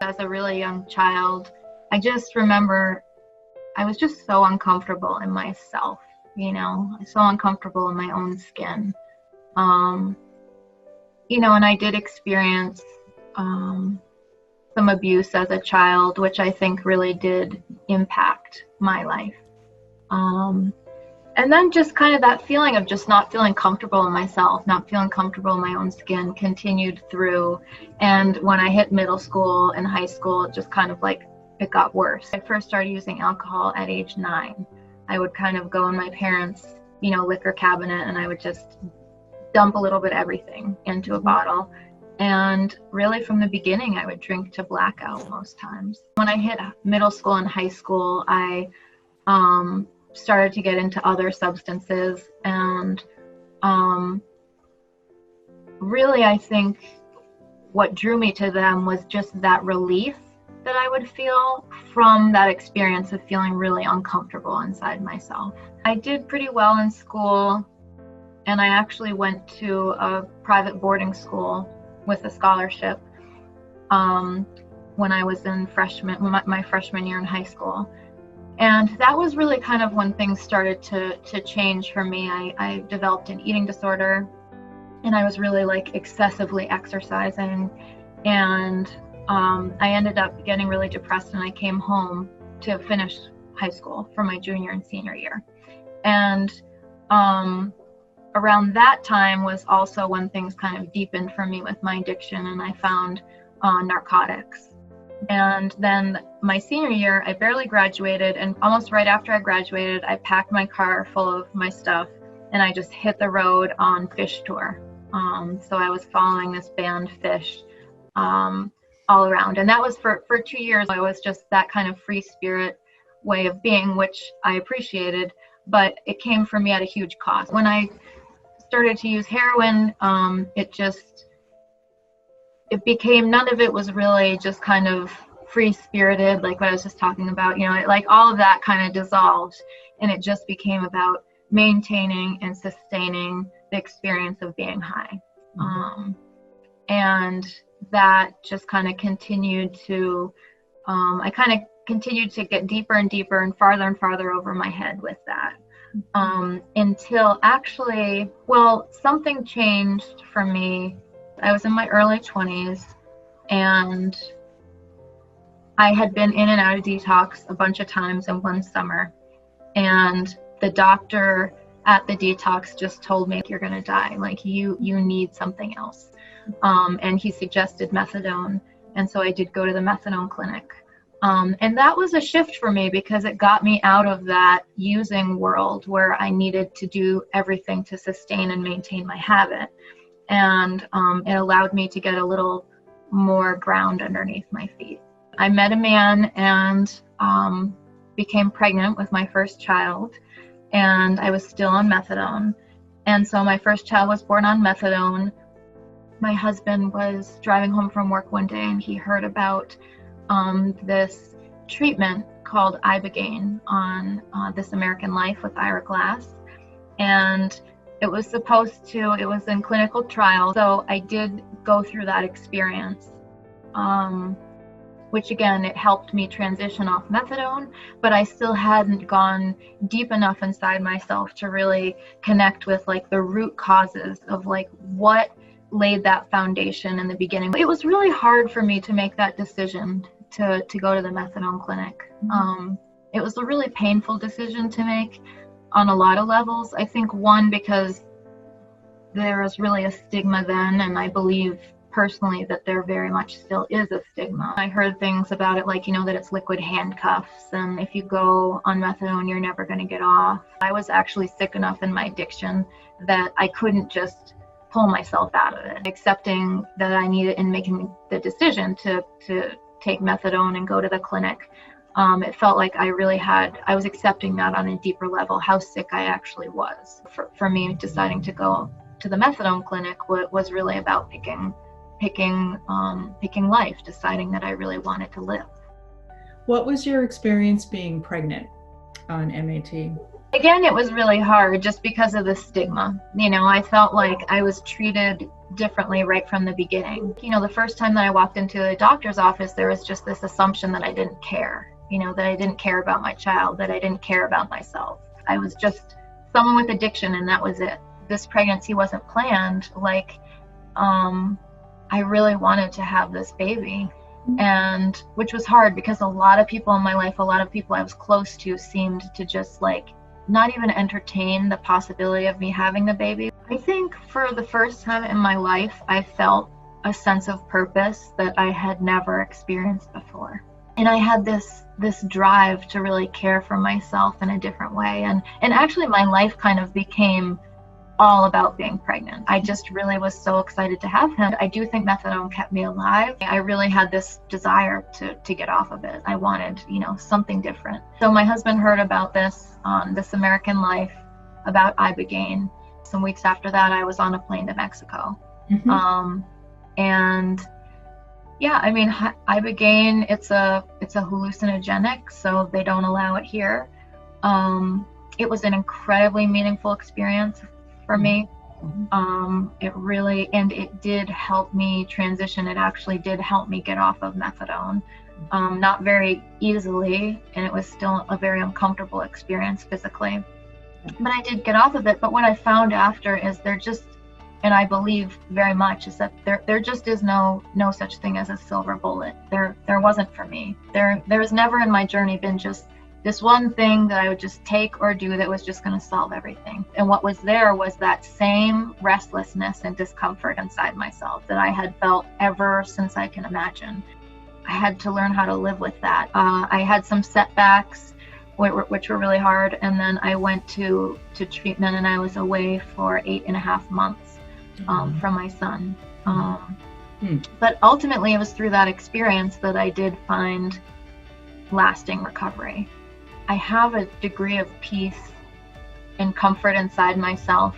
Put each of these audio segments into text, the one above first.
As a really young child, I just remember I was just so uncomfortable in myself, so uncomfortable in my own skin. And I did experience some abuse as a child, which I think really did impact my life. And then just kind of that feeling of just not feeling comfortable in myself, not feeling comfortable in my own skin continued through. And when I hit middle school and high school, it just kind of like, it got worse. I first started using alcohol at age 9. I would kind of go in my parents', liquor cabinet, and I would just dump a little bit of everything into a bottle. And really from the beginning, I would drink to blackout most times. When I hit middle school and high school, I started to get into other substances, and really I think what drew me to them was just that relief that I would feel from that experience of feeling really uncomfortable inside myself. I did pretty well in school, and I actually went to a private boarding school with a scholarship when I was in my freshman year in high school. And that was really kind of when things started to change for me. I developed an eating disorder, and I was really like excessively exercising, and I ended up getting really depressed, and I came home to finish high school for my junior and senior year. And around that time was also when things kind of deepened for me with my addiction, and I found narcotics. And then my senior year, I barely graduated, and almost right after I graduated, I packed my car full of my stuff, and I just hit the road on phish tour. So I was following this band phish all around, and that was for 2 years. I was just that kind of free spirit way of being, which I appreciated, but it came for me at a huge cost. When I started to use heroin, it became, none of it was really just kind of free-spirited, like what I was just talking about, like all of that kind of dissolved, and it just became about maintaining and sustaining the experience of being high. And that just kind of continued to, I kind of continued to get deeper and deeper and farther over my head with that. Until actually, something changed for me. I was in my early 20s, and I had been in and out of detox a bunch of times in one summer, and the doctor at the detox just told me, you're going to die, like you need something else. And he suggested methadone, and so I did go to the methadone clinic. And that was a shift for me because it got me out of that using world where I needed to do everything to sustain and maintain my habit. And it allowed me to get a little more ground underneath my feet. I met a man and became pregnant with my first child, and I was still on methadone. And so my first child was born on methadone. My husband was driving home from work one day, and he heard about this treatment called Ibogaine on This American Life with Ira Glass. And it was in clinical trial. So I did go through that experience, which again, it helped me transition off methadone, but I still hadn't gone deep enough inside myself to really connect with like the root causes of like what laid that foundation in the beginning. It was really hard for me to make that decision to go to the methadone clinic. It was a really painful decision to make on a lot of levels. I think one, because there was really a stigma then, and I believe personally that there very much still is a stigma. I heard things about it like, that it's liquid handcuffs, and if you go on methadone, you're never going to get off. I was actually sick enough in my addiction that I couldn't just pull myself out of it. Accepting that I needed, and making the decision to take methadone and go to the clinic, it felt like I was accepting that on a deeper level, how sick I actually was. For me, deciding to go to the methadone clinic was really about picking life, deciding that I really wanted to live. What was your experience being pregnant on MAT? Again, it was really hard just because of the stigma. I felt like I was treated differently right from the beginning. The first time that I walked into a doctor's office, there was just this assumption that I didn't care, that I didn't care about my child, that I didn't care about myself. I was just someone with addiction, and that was it. This pregnancy wasn't planned. I really wanted to have this baby, and which was hard because a lot of people in my life, a lot of people I was close to seemed to just not even entertain the possibility of me having a baby. I think for the first time in my life, I felt a sense of purpose that I had never experienced before. And I had this drive to really care for myself in a different way. And actually my life kind of became all about being pregnant. I just really was so excited to have him. I do think methadone kept me alive. I really had this desire to get off of it. I wanted, something different. So my husband heard about this on This American Life about ibogaine. Some weeks after that, I was on a plane to Mexico. And yeah, ibogaine, it's a hallucinogenic, so they don't allow it here. It was an incredibly meaningful experience for me. It really, and it did help me transition. It actually did help me get off of methadone. Not very easily, and it was still a very uncomfortable experience physically. But I did get off of it. But what I found after is and I believe very much, is that there just is no such thing as a silver bullet. There wasn't for me. There's never in my journey been just this one thing that I would just take or do that was just going to solve everything. And what was there was that same restlessness and discomfort inside myself that I had felt ever since I can imagine. I had to learn how to live with that. I had some setbacks, which were really hard. And then I went to treatment, and I was away for 8.5 months from my son. But ultimately, it was through that experience that I did find lasting recovery. I have a degree of peace and comfort inside myself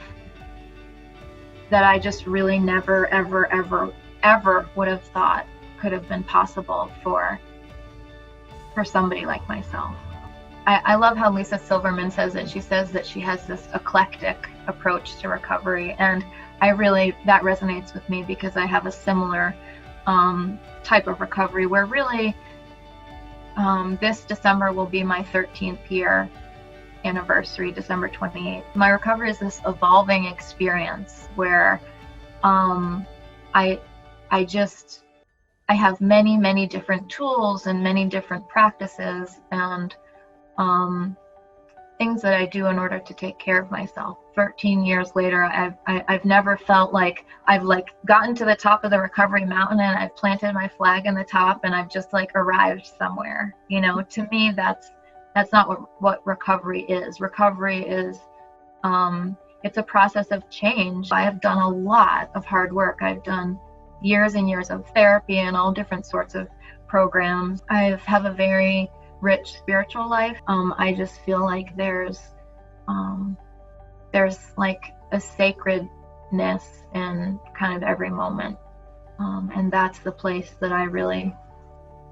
that I just really never, ever, ever, ever would have thought could have been possible for somebody like myself. I love how Lisa Silverman says it. She says that she has this eclectic approach to recovery, and that resonates with me because I have a similar type of recovery where really this December will be my 13th year anniversary, December 28th. My recovery is this evolving experience where I have many, many different tools and many different practices and things that I do in order to take care of myself. 13 years later, I've never felt like I've gotten to the top of the recovery mountain and I've planted my flag in the top and I've just arrived somewhere. To me, that's not what recovery is. Recovery is it's a process of change. I have done a lot of hard work. I've done years and years of therapy and all different sorts of programs. I have a very rich spiritual life. I just feel like there's a sacredness in kind of every moment. And that's the place that I really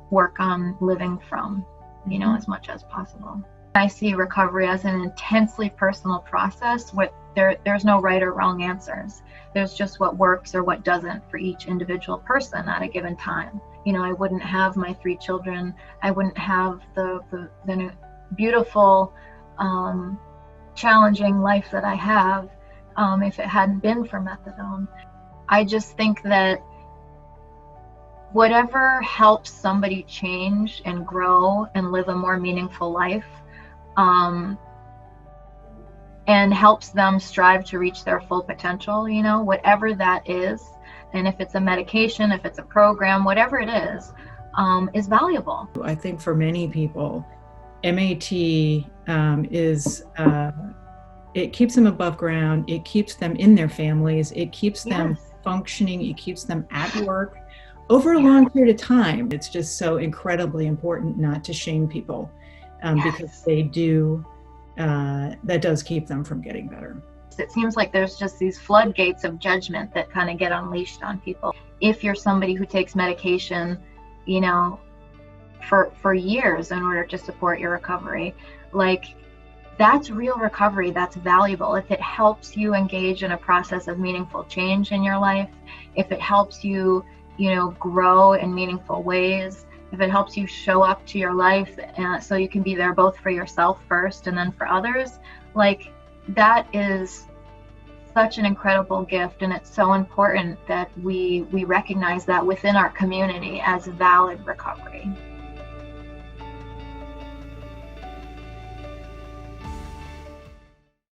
work on living from, as much as possible. I see recovery as an intensely personal process. There's no right or wrong answers. There's just what works or what doesn't for each individual person at a given time. I wouldn't have my 3 children. I wouldn't have the beautiful, challenging life that I have if it hadn't been for methadone. I just think that whatever helps somebody change and grow and live a more meaningful life, and helps them strive to reach their full potential, whatever that is. And if it's a medication, if it's a program, whatever it is valuable. I think for many people, MAT it keeps them above ground. It keeps them in their families. It keeps them functioning. It keeps them at work over a long period of time. It's just so incredibly important not to shame people because they do, that does keep them from getting better. It seems like there's just these floodgates of judgment that kind of get unleashed on people. If you're somebody who takes medication, for years in order to support your recovery, that's real recovery. That's valuable. If it helps you engage in a process of meaningful change in your life, if it helps you, grow in meaningful ways, if it helps you show up to your life so you can be there both for yourself first and then for others, like, that is such an incredible gift. And it's so important that we recognize that within our community as valid recovery.